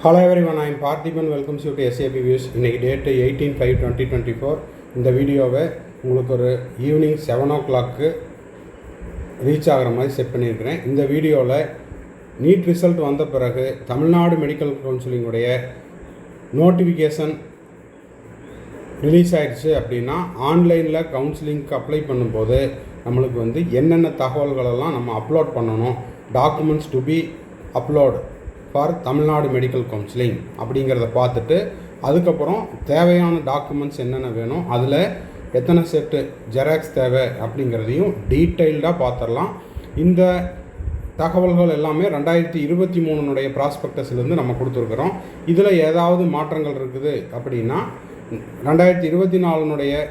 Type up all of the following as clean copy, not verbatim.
Hello everyone, I am Parthiban. Welcomes you to SAP Views. இன்றைக்கி date 18/5/2024. இந்த வீடியோவை உங்களுக்கு ஒரு ஈவினிங் 7 o'clock ரீச் ஆகிற மாதிரி செட் பண்ணியிருக்கிறேன். இந்த வீடியோவில் நீட் ரிசல்ட் வந்த பிறகு தமிழ்நாடு மெடிக்கல் கவுன்சிலிங்குடைய நோட்டிஃபிகேஷன் ரிலீஸ் ஆகிடுச்சு அப்படின்னா ஆன்லைனில் கவுன்சிலிங்க்கு அப்ளை பண்ணும்போது நம்மளுக்கு என்னென்ன தகவல்களெல்லாம் நம்ம அப்லோட் பண்ணணும், documents to be upload for Tamil Nadu medical counselling அப்படிங்கிறத பார்த்துட்டு அதுக்கப்புறம் தேவையான டாக்குமெண்ட்ஸ் என்னென்ன வேணும், அதில் எத்தனை செட்டு ஜெராக்ஸ் தேவை அப்படிங்கிறதையும் டீட்டெயில்டாக பார்த்துடலாம். இந்த தகவல்கள் எல்லாமே 2023 ப்ராஸ்பெக்டஸ்லேருந்து நம்ம கொடுத்துருக்குறோம். இதில் ஏதாவது மாற்றங்கள் இருக்குது அப்படின்னா 2024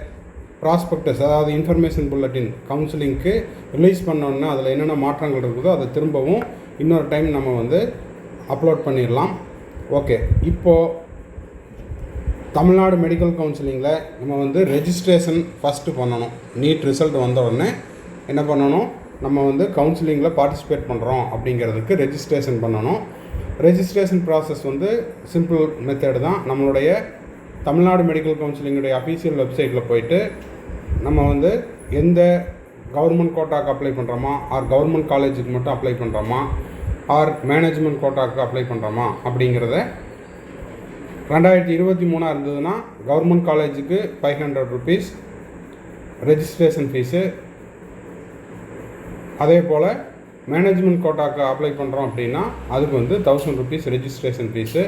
ப்ராஸ்பெக்டஸ், அதாவது இன்ஃபர்மேஷன் புல்லட்டின் கவுன்சிலிங்க்கு ரிலீஸ் பண்ணோன்னா அதில் என்னென்ன மாற்றங்கள் இருக்குதோ அதை திரும்பவும் இன்னொரு டைம் நம்ம அப்லோட் பண்ணிடலாம். ஓகே, இப்போது தமிழ்நாடு மெடிக்கல் கவுன்சிலிங்கில் நம்ம ரெஜிஸ்ட்ரேஷன் ஃபஸ்ட்டு பண்ணணும். நீட் ரிசல்ட் வந்த உடனே என்ன பண்ணணும், நம்ம கவுன்சிலிங்கில் பார்ட்டிசிபேட் பண்ணுறோம் அப்படிங்கிறதுக்கு ரெஜிஸ்ட்ரேஷன் பண்ணணும். ரெஜிஸ்ட்ரேஷன் ப்ராசஸ் சிம்பிள் மெத்தட் தான். நம்மளுடைய தமிழ்நாடு மெடிக்கல் கவுன்சிலிங்குடைய அஃபீஷியல் வெப்சைட்டில் போயிட்டு நம்ம எந்த கவர்மெண்ட் கோட்டாக்கு அப்ளை பண்ணுறோமா, ஆர் கவர்மெண்ட் காலேஜுக்கு மட்டும் அப்ளை பண்ணுறோமா, ஆர் மேனேஜ்மெண்ட் கோட்டாக்கு அப்ளை பண்ணுறோமா அப்படிங்கிறத 2023 இருந்ததுன்னா கவர்மெண்ட் காலேஜுக்கு 500 rupees ரெஜிஸ்ட்ரேஷன் ஃபீஸு. அதே போல் மேனேஜ்மெண்ட் கோட்டாக்கு அப்ளை பண்ணுறோம் அப்படின்னா அதுக்கு 1000 rupees ரெஜிஸ்ட்ரேஷன் ஃபீஸு.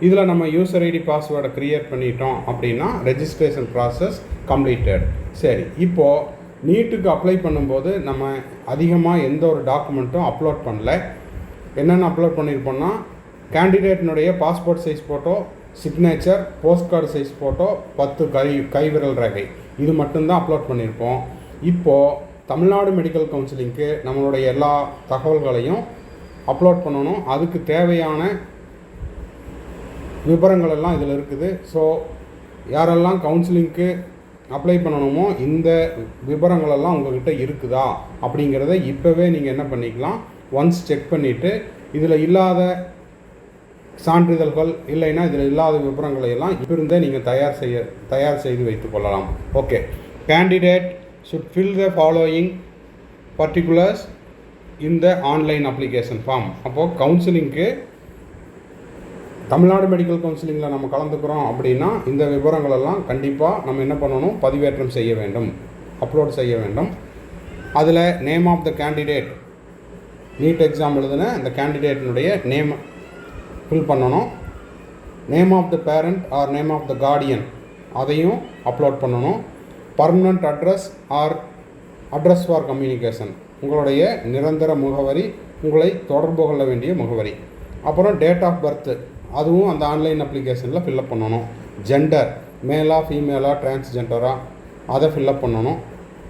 இதில் நம்ம யூசர் ஐடி பாஸ்வேர்டை க்ரியேட் பண்ணிட்டோம் அப்படின்னா ரெஜிஸ்ட்ரேஷன் ப்ராசஸ் கம்ப்ளீட்டட். சரி, இப்போது நீட்டுக்கு அப்ளை பண்ணும்போது நம்ம அதிகமாக எந்த ஒரு டாக்குமெண்ட்டும் அப்லோட் பண்ணல. என்னென்ன அப்லோட் பண்ணியிருப்போம்னா கேண்டிடேட்னுடைய passport size photo, signature, post card size photo, 10 கைவிரல் ரேகை, இது மட்டும்தான் அப்லோட் பண்ணியிருப்போம். இப்போது தமிழ்நாடு மெடிக்கல் கவுன்சிலிங்க்கு நம்மளுடைய எல்லா தகவல்களையும் அப்லோட் பண்ணணும். அதுக்கு தேவையான விவரங்கள் எல்லாம் இதில் இருக்குது. ஸோ யாரெல்லாம் கவுன்சிலிங்க்கு அப்ளை பண்ணணுமோ இந்த விவரங்களெல்லாம் உங்கள்கிட்ட இருக்குதா அப்படிங்கிறத இப்போவே நீங்கள் என்ன பண்ணிக்கலாம், ஒன்ஸ் செக் பண்ணிவிட்டு இதில் இல்லாத சான்றிதழ்கள் இல்லைன்னா இதில் இல்லாத விவரங்களை எல்லாம் இப்போ இருந்தே நீங்கள் தயார் செய்து வைத்துக் கொள்ளலாம். Okay, candidate should fill the following particulars in the online application form. அப்போது கவுன்சிலிங்க்கு தமிழ்நாடு மெடிக்கல் கவுன்சிலிங்கில் நம்ம கலந்துக்கிறோம் அப்படின்னா இந்த விவரங்களெல்லாம் கண்டிப்பாக நம்ம என்ன பண்ணணும், பதிவேற்றம் செய்ய வேண்டும், அப்லோட் செய்ய வேண்டும். அதில் name of the candidate, NEET exam எழுதுன அந்த கேண்டிடேட்டினுடைய நேம் ஃபில் பண்ணணும். Name of the parent or name of the guardian அதையும் அப்லோட் பண்ணணும். Permanent address or address for communication, உங்களுடைய நிரந்தர முகவரி, உங்களை தொடர்பு கொள்ள வேண்டிய முகவரி. அப்புறம் டேட் ஆஃப் பர்த்து, அதுவும் அந்த ஆன்லைன் அப்ளிகேஷனில் ஃபில்லப் பண்ணணும். ஜெண்டர், மேலா ஃபீமேலா டிரான்ஸ்ஜெண்டரா, அதை ஃபில்லப் பண்ணணும்.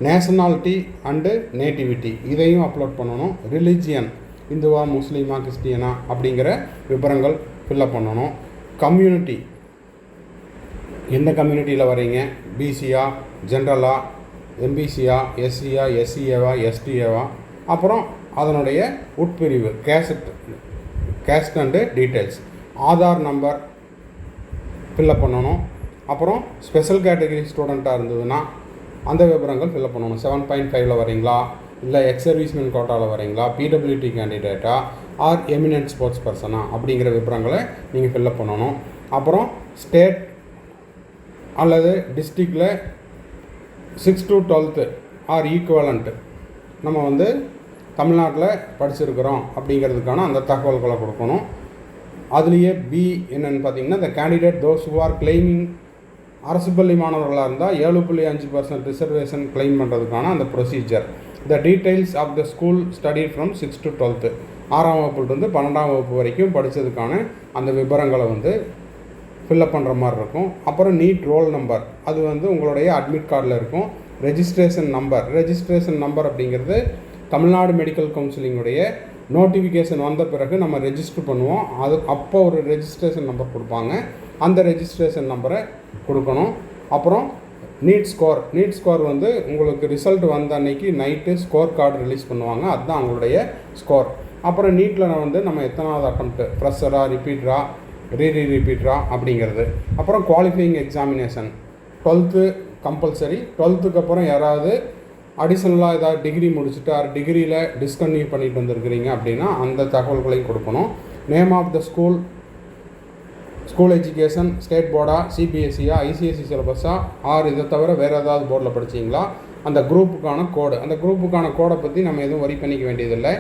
நேஷனாலிட்டி அண்டு நேட்டிவிட்டி, இதையும் அப்லோட் பண்ணணும். ரிலிஜியன், இந்துவா முஸ்லீமா கிறிஸ்டியனா அப்படிங்கிற விவரங்கள் ஃபில்லப் பண்ணணும். கம்யூனிட்டி, எந்த கம்யூனிட்டியில் வரீங்க, பிசியா, ஜென்ரலா, எம்பிசியா, எஸ்சியா, எஸ்சிஏவா, எஸ்டிஏவா, அப்புறம் அதனுடைய உட்பிரிவு caste and details. Aadhaar number fill up பண்ணணும். அப்புறம் ஸ்பெஷல் கேட்டகரி ஸ்டூடெண்ட்டாக இருந்ததுன்னா அந்த விவரங்கள் ஃபில்லப் பண்ணணும். 7.5 வரீங்களா, இல்லை எக்ஸ் சர்வீஸ்மேன் கோட்டாவில் வரீங்களா, பிடபிள்யூடி கேண்டிடேட்டா, ஆர் எமினன்ட் ஸ்போர்ட்ஸ் பர்சனா அப்படிங்கிற விவரங்களை நீங்கள் ஃபில்லப் பண்ணணும். அப்புறம் ஸ்டேட் அல்லது டிஸ்ட்ரிக்டில் 6 to 12 ஆர் ஈக்குவலண்ட்டு நம்ம தமிழ்நாட்டில் படிச்சிருக்கிறோம் அப்படிங்கிறதுக்கான அந்த தகவல்களை கொடுக்கணும். அதுலேயே பி என்னென்னு பார்த்தீங்கன்னா, இந்த candidate those who are claiming, அரசு பள்ளி மாணவர்களாக இருந்தால் 7.5% ரிசர்வேஷன் கிளைம் பண்ணுறதுக்கான அந்த procedure. The details of the school study from 6 to 12, 6ஆம் வகுப்புலேருந்து 12ஆம் வகுப்பு வரைக்கும் படித்ததுக்கான அந்த விவரங்களை ஃபில்லப் பண்ணுற மாதிரி இருக்கும். அப்புறம் நீட் ரோல் நம்பர், அது உங்களுடைய அட்மிட் கார்டில் இருக்கும். ரெஜிஸ்ட்ரேஷன் நம்பர் அப்படிங்கிறது தமிழ்நாடு மெடிக்கல் கவுன்சிலிங்குடைய நோட்டிஃபிகேஷன் வந்த பிறகு நம்ம ரெஜிஸ்டர் பண்ணுவோம். அப்போ ஒரு ரெஜிஸ்ட்ரேஷன் நம்பர் கொடுப்பாங்க, அந்த ரெஜிஸ்ட்ரேஷன் நம்பரை கொடுக்கணும். அப்புறம் நீட் ஸ்கோர் உங்களுக்கு ரிசல்ட் வந்த அன்னைக்கு நைட்டு ஸ்கோர் கார்டு ரிலீஸ் பண்ணுவாங்க, அதுதான் அவங்களுடைய ஸ்கோர். அப்புறம் நீட்டில் நம்ம எத்தனாவது அட்டம்ப்ட்டு, ஃப்ரெஷரா ரிப்பீட்டரா ரிப்பீட்டரா அப்படிங்கிறது. அப்புறம் qualifying examination 12th compulsory. 12th அப்புறம் யாராவது அடிஷ்னலாக ஏதாவது டிகிரி முடிச்சுட்டு டிகிரியில் டிஸ்கன்டினியூ பண்ணிட்டு வந்திருக்கிறீங்க அப்படின்னா அந்த தகவல்களையும் கொடுக்கணும். Name of the school education state போர்டா, சிபிஎஸ்சியா, ஐசிஎஸ்சி சிலபஸா, இதை தவிர வேறு ஏதாவது போர்டில் படிச்சிங்களா, அந்த குரூப்புக்கான கோடு. அந்த குரூப்புக்கான கோடை பற்றி நம்ம எதுவும் வரி பண்ணிக்க வேண்டியதில்லை.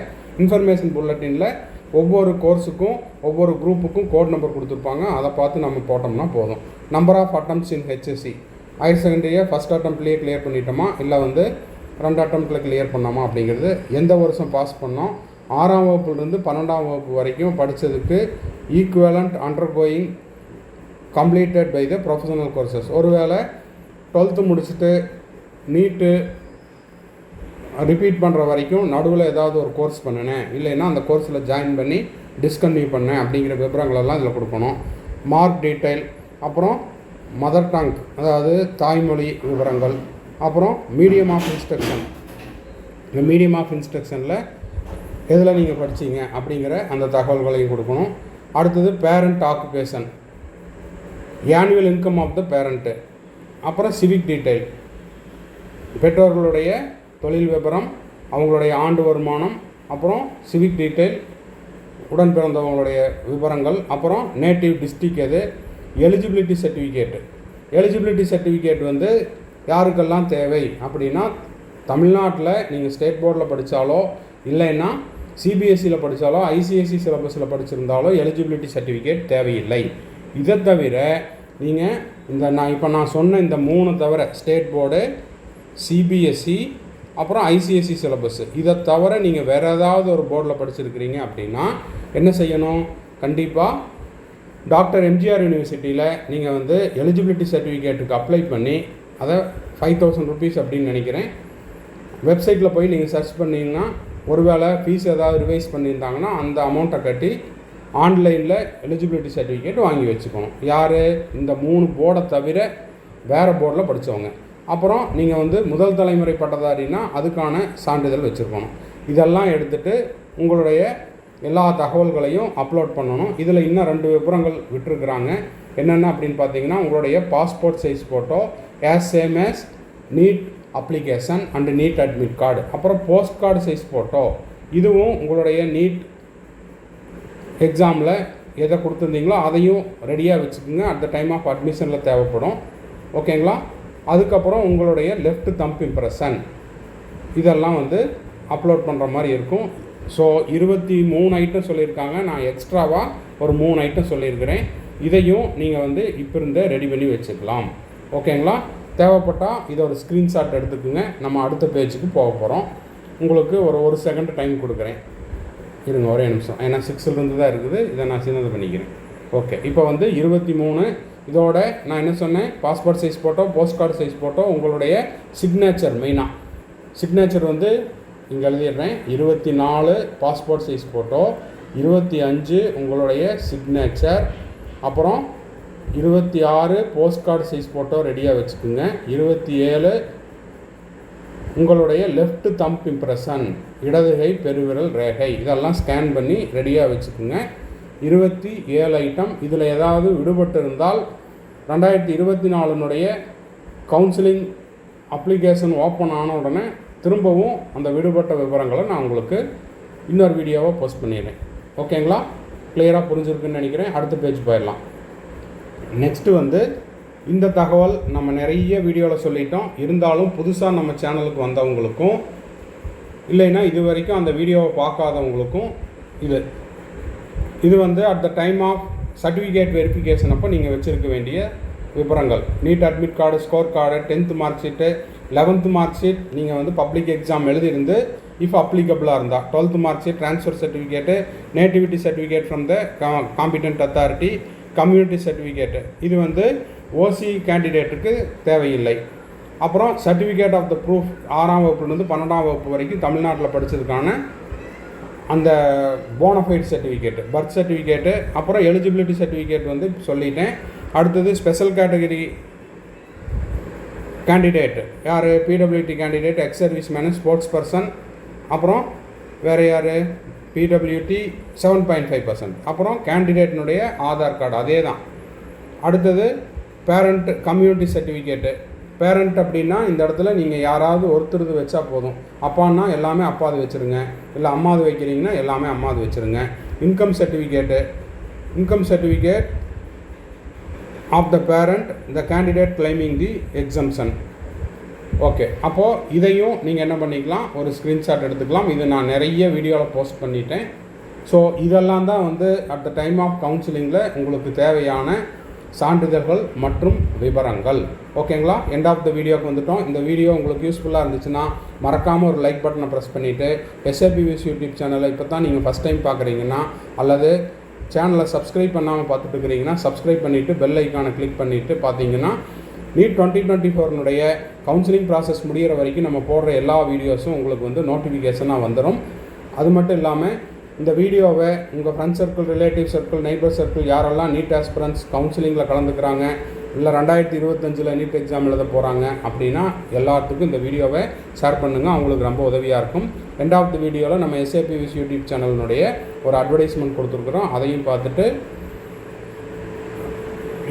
இன்ஃபர்மேஷன் புல்லட்டினில் ஒவ்வொரு கோர்ஸுக்கும் ஒவ்வொரு குரூப்புக்கும் கோட் நம்பர் கொடுத்துருப்பாங்க. அதை பார்த்து நம்ம போட்டோம்னா போதும். Number of attempts in HSC, higher செகண்டரியை ஃபஸ்ட் அட்டம்ப்ட்லேயே கிளியர் பண்ணிட்டோமா, இல்லை 2 அட்டம்ப்டில் கிளியர் பண்ணோமா அப்படிங்கிறது, எந்த வருஷம் பாஸ் பண்ணோம், 6ஆம் வகுப்புலேருந்து 12ஆம் வகுப்பு வரைக்கும் படித்ததுக்கு equivalent undergoing completed by the professional courses. ஒருவேளை 12th முடிச்சுட்டு நீட்டு ரிப்பீட் பண்ணுற வரைக்கும் நடுவில் ஏதாவது ஒரு கோர்ஸ் பண்ணினேன், இல்லைன்னா அந்த கோர்ஸில் ஜாயின் பண்ணி டிஸ்கன்டினியூ பண்ணேன் அப்படிங்கிற விவரங்களெல்லாம் இதில் கொடுக்கணும். மார்க் டீட்டெயில், அப்புறம் மதர் டங் அதாவது தாய்மொழி விவரங்கள், அப்புறம் மீடியம் ஆஃப் இன்ஸ்ட்ரக்ஷன். இந்த மீடியம் ஆஃப் இன்ஸ்ட்ரக்ஷனில் எதில் நீங்கள் படித்தீங்க அப்படிங்கிற அந்த தகவல்களையும் கொடுக்கணும். அடுத்தது parent occupation, annual income of the parent, அப்புறம் சிவிக் டீட்டெயில், பெற்றோர்களுடைய தொழில் விவரம், அவங்களுடைய ஆண்டு வருமானம், அப்புறம் சிவிக் டீட்டெயில், உடன் பிறந்தவங்களுடைய விவரங்கள், அப்புறம் நேட்டிவ் டிஸ்ட்ரிக் எது, எலிஜிபிலிட்டி சர்டிஃபிகேட் யாருக்கெல்லாம் தேவை அப்படின்னா, தமிழ்நாட்டில் நீங்கள் ஸ்டேட் போர்டில் படித்தாலோ இல்லைன்னா சிபிஎஸ்சியில் படித்தாலோ ஐசிஎஸ்சி சிலபஸில் படிச்சிருந்தாலோ எலிஜிபிலிட்டி சர்டிஃபிகேட் தேவையில்லை. இதை தவிர நீங்கள் நான் சொன்ன இந்த 3 தவிர ஸ்டேட் போர்டு, சிபிஎஸ்சி, அப்புறம் ஐசிஎஸ்சி சிலபஸ், இதை தவிர நீங்கள் வேறு ஏதாவது ஒரு போர்டில் படிச்சிருக்கிறீங்க அப்படின்னா என்ன செய்யணும், கண்டிப்பாக டாக்டர் எம்ஜிஆர் யூனிவர்சிட்டியில் நீங்கள் எலிஜிபிலிட்டி சர்டிஃபிகேட்டுக்கு அப்ளை பண்ணி, அதை 5000 rupees அப்படின்னு நினைக்கிறேன், வெப்சைட்டில் போய் நீங்கள் சர்ச் பண்ணிங்கன்னா ஒருவேளை ஃபீஸ் ஏதாவது ரிவைஸ் பண்ணியிருந்தாங்கன்னா அந்த அமௌண்ட்டை கட்டி ஆன்லைனில் எலிஜிபிலிட்டி சர்டிஃபிகேட் வாங்கி வச்சுக்கணும். யார், இந்த 3 போர்டை தவிர வேறு போர்டில் படித்தவங்க. அப்புறம் நீங்கள் முதல் தலைமுறை பட்டதாரின்னா அதுக்கான சான்றிதழ் வச்சுருக்கணும். இதெல்லாம் எடுத்துகிட்டு உங்களுடைய எல்லா தகவல்களையும் அப்லோட் பண்ணணும். இதில் இன்னும் 2 விவரங்கள் விட்டுருக்குறாங்க. என்னென்ன அப்படின்னு பார்த்தீங்கன்னா, உங்களுடைய passport size photo same as NEET application and NEET admit card, அப்புறம் போஸ்ட் கார்டு சைஸ் ஃபோட்டோ, இதுவும் உங்களுடைய நீட் எக்ஸாமில் எதை கொடுத்துருந்தீங்களோ அதையும் ரெடியாக வச்சுக்கோங்க. அட் த டைம் ஆஃப் அட்மிஷனில் தேவைப்படும். ஓகேங்களா? அதுக்கப்புறம் உங்களுடைய லெஃப்ட் தம்ப் இம்ப்ரெஷன், இதெல்லாம் அப்லோட் பண்ணுற மாதிரி இருக்கும். ஸோ 23 ஐட்டம் சொல்லியிருக்காங்க. நான் எக்ஸ்ட்ராவாக ஒரு 3 ஐட்டம் சொல்லியிருக்கிறேன். இதையும் நீங்கள் இப்போ இருந்தே ரெடி பண்ணி வச்சுக்கலாம். ஓகேங்களா? தேவைப்பட்டால் இதை ஒரு ஸ்க்ரீன்ஷாட் எடுத்துக்கோங்க. நம்ம அடுத்த பேஜுக்கு போக போகிறோம். உங்களுக்கு ஒரு செகண்ட் டைம் கொடுக்குறேன். இருங்க, ஒரே நிமிஷம். ஏன்னா 6லேருந்து தான் இருக்குது. இதை நான் சின்னது பண்ணிக்கிறேன். ஓகே, இப்போ 23 இதோட நான் என்ன சொன்னேன், passport size photo, post card size photo, உங்களுடைய சிக்னேச்சர், மெயினாக சிக்னேச்சர் இங்கே எழுதிடுறேன். 24 பாஸ்போர்ட் சைஸ் ஃபோட்டோ, 25 உங்களுடைய சிக்னேச்சர், அப்புறம் 26 போஸ்ட் கார்டு சைஸ் ஃபோட்டோ ரெடியாக வச்சுக்கோங்க. 27 உங்களுடைய லெஃப்ட் தம்ப் இம்ப்ரெஷன், இடதுகை பெருவிரல் ரேகை, இதெல்லாம் ஸ்கேன் பண்ணி ரெடியாக வச்சுக்கோங்க. 27 ஐட்டம். இதில் ஏதாவது விடுபட்டு இருந்தால் 2024 கவுன்சிலிங் அப்ளிகேஷன் ஓப்பன் ஆன உடனே திரும்பவும் அந்த விடுபட்ட விவரங்களை நான் உங்களுக்கு இன்னொரு வீடியோவாக போஸ்ட் பண்ணிடுறேன். ஓகேங்களா? கிளியராக புரிஞ்சிருக்குன்னு நினைக்கிறேன். அடுத்த பேஜ் போயிடலாம். நெக்ஸ்ட்டு இந்த தகவல் நம்ம நிறைய வீடியோவில் சொல்லிட்டோம். இருந்தாலும் புதுசாக நம்ம சேனலுக்கு வந்தவங்களுக்கும் இல்லைன்னா இது வரைக்கும் அந்த வீடியோவை பார்க்காதவங்களுக்கும் இது at the time of certificate verification அப்போ நீங்கள் வச்சுருக்க வேண்டிய விவரங்கள். NEET admit card, score card, 10th mark sheet, 11th mark sheet, நீங்கள் பப்ளிக் எக்ஸாம் எழுதியிருந்து இஃப் அப்ளிகபிளாக இருந்தால் 12th mark sheet, transfer certificate, nativity certificate from the competent authority, community certificate, இது ஓசி கேண்டிடேட்டுக்கு தேவையில்லை. அப்புறம் சர்டிஃபிகேட் ஆஃப் த ப்ரூஃப் 6ஆம் வகுப்புலேருந்து 12ஆம் வகுப்பு வரைக்கும் தமிழ்நாட்டில் படித்ததுக்கான அந்த போனஃபைட் சர்டிஃபிகேட்டு, பர்த் சர்டிஃபிகேட்டு, அப்புறம் எலிஜிபிலிட்டி சர்டிஃபிகேட் சொல்லிட்டேன். அடுத்தது ஸ்பெஷல் கேட்டகரி கேண்டிடேட்டு யார், PWD candidate, ex service menu, sports person, அப்புறம் வேறு யார், பிடபிள்யூடி 7.5%. அப்புறம் கேண்டிடேட்னுடைய ஆதார் கார்டு அதே தான். அடுத்தது பேரண்ட் கம்யூனிட்டி சர்டிஃபிகேட்டு. பேரண்ட் அப்படின்னா இந்த இடத்துல நீங்கள் யாராவது ஒருத்தருது வச்சா போதும். அப்பான்னா எல்லாமே அப்பாது வச்சுருங்க, இல்லை அம்மாது வைக்கிறீங்கன்னா எல்லாமே அம்மாது வச்சுருங்க. Income certificate, income certificate of the parent the candidate claiming the exemption. Okay, அப்போது இதையும் நீங்கள் என்ன பண்ணிக்கலாம், ஒரு ஸ்க்ரீன்ஷாட் எடுத்துக்கலாம். இது நான் நிறைய வீடியோவில் போஸ்ட் பண்ணிட்டேன். ஸோ இதெல்லாம் தான் வந்து அட் த டைம் ஆஃப் கவுன்சிலிங்கில் உங்களுக்கு தேவையான சான்றிதழ்கள் மற்றும் விவரங்கள். ஓகேங்களா? எண்ட் ஆஃப் த வீடியோக்கு வந்துட்டோம். இந்த வீடியோ உங்களுக்கு யூஸ்ஃபுல்லாக இருந்துச்சுன்னா மறக்காமல் ஒரு லைக் பட்டனை ப்ரெஸ் பண்ணிவிட்டு SAPVS யூடியூப் சேனலை இப்போ தான் நீங்கள் ஃபஸ்ட் டைம் பார்க்குறீங்கன்னா அல்லது சேனலை சப்ஸ்கிரைப் பண்ணாமல் பார்த்துட்டு இருக்கிறீங்கன்னா சப்ஸ்கிரைப் பண்ணிவிட்டு பெல் ஐக்கானை கிளிக் பண்ணிவிட்டு பார்த்தீங்கன்னா நீட் 2024 கவுன்சிலிங் ப்ராசஸ் முடிகிற வரைக்கும் நம்ம போடுற எல்லா வீடியோஸும் உங்களுக்கு வந்து நோட்டிஃபிகேஷனாக வந்துடும். அது மட்டும் இல்லாமல் இந்த வீடியோவை உங்கள் friends circle, relative circle, neighbour circle யாரெல்லாம் நீட் ஆஸ்பிரன்ட்ஸ் கவுன்சிலிங்கில் கலந்துக்கிறாங்க, இல்லை 2025 நீட் எக்ஸாம் எழுத போகிறாங்க அப்படின்னா எல்லாத்துக்கும் இந்த வீடியோவை ஷேர் பண்ணுங்கள். அவங்களுக்கு ரொம்ப உதவியாக இருக்கும். எண்ட் ஆஃப் த வீடியோவில் நம்ம SAPVS யூடியூப் சேனலினுடைய ஒரு அட்வர்டைஸ்மெண்ட் கொடுத்துருக்குறோம். அதையும் பார்த்துட்டு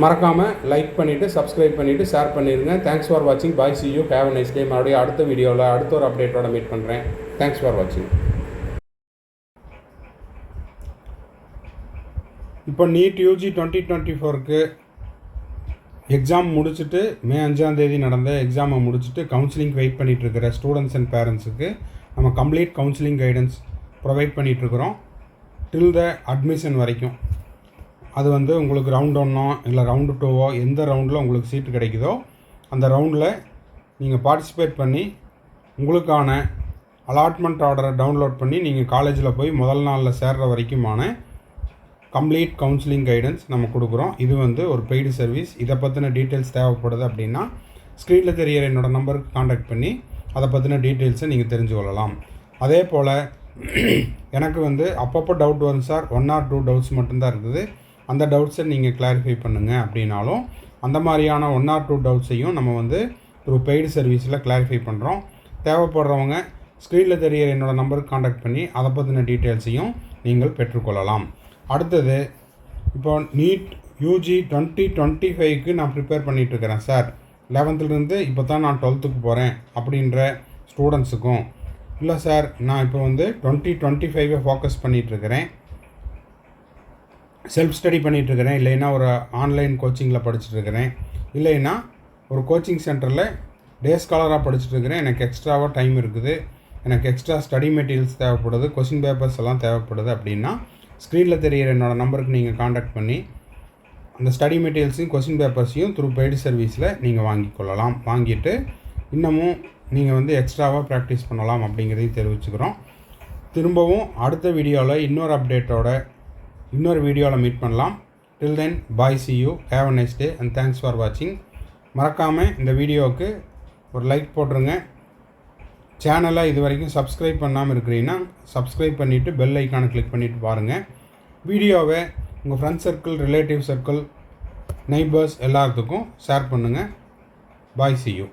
மறக்காமல் லைக் பண்ணிவிட்டு சப்ஸ்கிரைப் பண்ணிவிட்டு ஷேர் பண்ணிடுங்க. தேங்க்ஸ் ஃபார் வாட்சிங். Bye, see you, have a nice day. மறுபடியும் அடுத்த வீடியோவில் அடுத்த ஒரு அப்டேட்டோட மீட் பண்ணுறேன். தேங்க்ஸ் ஃபார் வாட்சிங். இப்போ நீட் UG 2024க்கு எக்ஸாம் முடிச்சுட்டு மே 5 நடந்த எக்ஸாமை முடிச்சுட்டு கவுன்சிலிங் வெயிட் பண்ணிகிட்ருக்கிற ஸ்டூடெண்ட்ஸ் அண்ட் பேரண்ட்ஸுக்கு நம்ம கம்ப்ளீட் கவுன்சிலிங் கைடன்ஸ் ப்ரொவைட் பண்ணிகிட்ருக்குறோம் டில் த அட்மிஷன் வரைக்கும். அது வந்து உங்களுக்கு ரவுண்ட் 1 இல்லை ரவுண்டு 2 எந்த ரவுண்டில் உங்களுக்கு சீட்டு கிடைக்குதோ அந்த ரவுண்டில் நீங்கள் பார்ட்டிசிபேட் பண்ணி உங்களுக்கான அலாட்மெண்ட் ஆர்டரை டவுன்லோட் பண்ணி நீங்கள் காலேஜில் போய் முதல் நாளில் சேர்கிற வரைக்குமான கம்ப்ளீட் கவுன்சிலிங் கைடன்ஸ் நம்ம கொடுக்குறோம். இது வந்து ஒரு பெய்டு சர்வீஸ். இதை பற்றின டீட்டெயில்ஸ் தேவைப்படுது அப்படின்னா ஸ்க்ரீனில் தெரிகிற என்னோடய நம்பருக்கு காண்டாக்ட் பண்ணி அதை பற்றின டீட்டெயில்ஸை நீங்கள் தெரிஞ்சு கொள்ளலாம். அதே போல் எனக்கு வந்து அப்பப்போ டவுட் வரும் சார், 1 or 2 டவுட்ஸ் மட்டும்தான் இருக்குது, அந்த டவுட்ஸை நீங்கள் கிளாரிஃபை பண்ணுங்கள் அப்படின்னாலும் அந்த மாதிரியான 1 or 2 டவுட்ஸையும் நம்ம வந்து த்ரூ பெய்டு சர்வீஸில் கிளாரிஃபை பண்ணுறோம். தேவைப்படுறவங்க ஸ்க்ரீனில் தெரிகிற என்னோடய நம்பருக்கு காண்டாக்ட் பண்ணி அதை பற்றின டீட்டெயில்ஸையும் நீங்கள் பெற்றுக்கொள்ளலாம். அடுத்தது இப்போ நீட் UG 2025க்கு நான் ப்ரிப்பேர் பண்ணிகிட்ருக்கிறேன் சார், 11th இப்போ தான் நான் 12th போகிறேன் அப்படின்ற ஸ்டூடெண்ட்ஸுக்கும், இல்லை சார் நான் இப்போ வந்து 2025 ஃபோக்கஸ் பண்ணிகிட்ருக்கிறேன், செல்ஃப் ஸ்டடி பண்ணிகிட்ருக்கிறேன், இல்லைன்னா ஒரு ஆன்லைன் கோச்சிங்கில் படிச்சுட்ருக்கிறேன், இல்லைன்னா ஒரு கோச்சிங் சென்டரில் டே ஸ்காலராக படிச்சுட்ருக்கிறேன், எனக்கு எக்ஸ்ட்ராவாக டைம் இருக்குது, எனக்கு எக்ஸ்ட்ரா ஸ்டடி மெட்டீரியல்ஸ் தேவைப்படுது, கொஸ்டின் பேப்பர்ஸ் எல்லாம் தேவைப்படுது அப்படின்னா ஸ்க்ரீனில் தெரிகிற என்னோடய நம்பருக்கு நீங்கள் காண்டாக்ட் பண்ணி அந்த ஸ்டடி மெட்டீரியல்ஸையும் கொஸ்டின் பேப்பர்ஸையும் த்ரூ பெய்டு சர்வீஸில் நீங்கள் வாங்கிக்கொள்ளலாம். வாங்கிட்டு இன்னமும் நீங்கள் வந்து எக்ஸ்ட்ராவாக ப்ராக்டிஸ் பண்ணலாம் அப்படிங்கிறதையும் தெரிவிச்சுக்கிறோம். திரும்பவும் அடுத்த வீடியோவில் இன்னொரு அப்டேட்டோட இன்னொரு வீடியோவில் மீட் பண்ணலாம். Till then bye, see you, have a nice day and thanks for வாட்சிங். மறக்காமல் இந்த வீடியோவுக்கு ஒரு லைக் போட்டுருங்க. சேனலை இது வரைக்கும் சப்ஸ்கிரைப் பண்ணாமல் இருக்கிறீங்கன்னா சப்ஸ்கிரைப் பண்ணிவிட்டு பெல் ஐக்கானை கிளிக் பண்ணிவிட்டு பாருங்கள். வீடியோவை உங்கள் friends circle, relative circle, neighbours எல்லாத்துக்கும் ஷேர் பண்ணுங்கள். பாய், சி யூ.